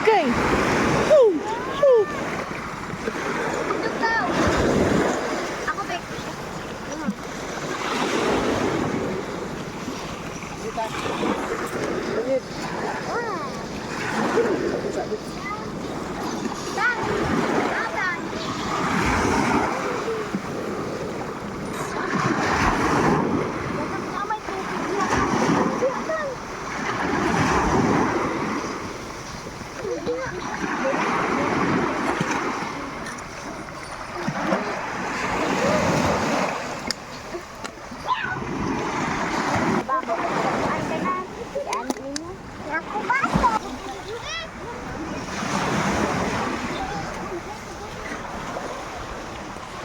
kay. Woo! Woo! Ako, Bek.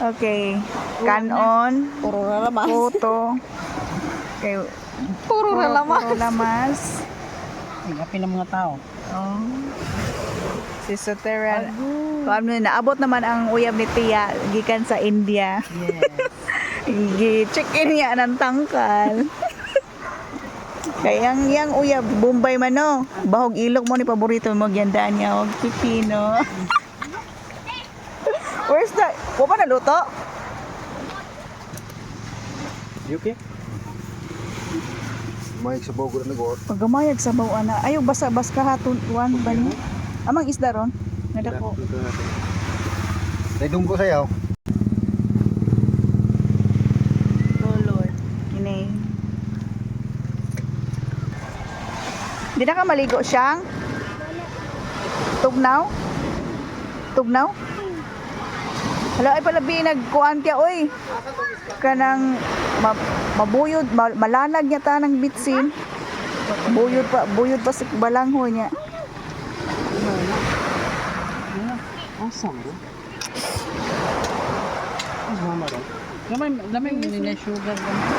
Okay. Kanon. Puro lalamas. Puto. Okay. Puro lalamas. Puro lamas. Ay, api ng mga tao. Oh. Si Soteran. Kung ano, naabot naman ang uyab ni Tia gikan sa India. Yes. Gi-check in niya ng tangkal. Kaya yang uyab, Bombay man no. Bahog ilok mo ni paborito mo gyandaan niya og pipino. Where's that? Wa pa naluto? You okay? May sabaw ko na nag-or. Pagamayag sa bawa na. Ayaw basa-bas ka hatun tuwan ba ni? Amang isda ron? Nadako. May dunggo sayaw. Oh Lord. Kini. Di na ka maligo siyang? Tugnaw? Tugnaw? Hala ay palabi nagkuan kya oy. Kanang mabuyod, malanag niya ta ng bitsin. Buyod pa sa balangho niya. Asam bro. Mama ro. Gamay ni sugar gamay.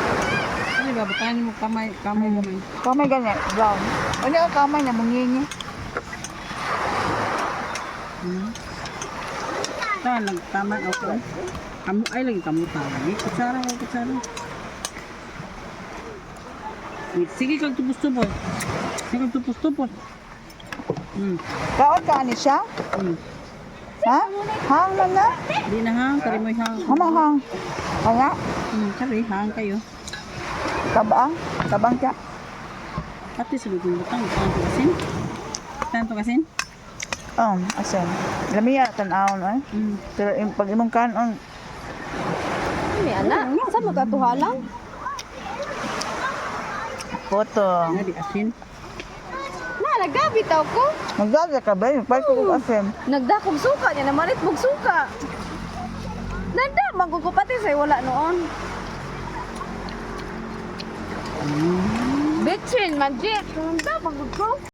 Ano ba butahan mo kamay gamay. Kamay ganyan, brown. Ano ang kamay na mungingi? Lang tama ako. Kamu ay lagi kamu tahu. Kutsara ko kutsara. Sige kang tupos-tupos. Sige kang tupos-tupos. Kaon ka ani siya? Ha? Hang man na? Di na hang, kari mo hang. Hang. Kaya? Kari hang kayo. Kabang? Kabang ka? Pati sa lutong butang. Tanto kasin. Tanto kasin. Asan? Lamiya tan-aon ay. Pero pag imong kanon, May anak. Saan mo katuhalang? photo. Nga di asin. Nagabit ako. Magdaga ka ba? Pag ko FM. Nagdakog suka niya naman it mong suka. Nanda, magkukupati sa'yo wala noon. Bitchin, magic. Nanda, magkukupati.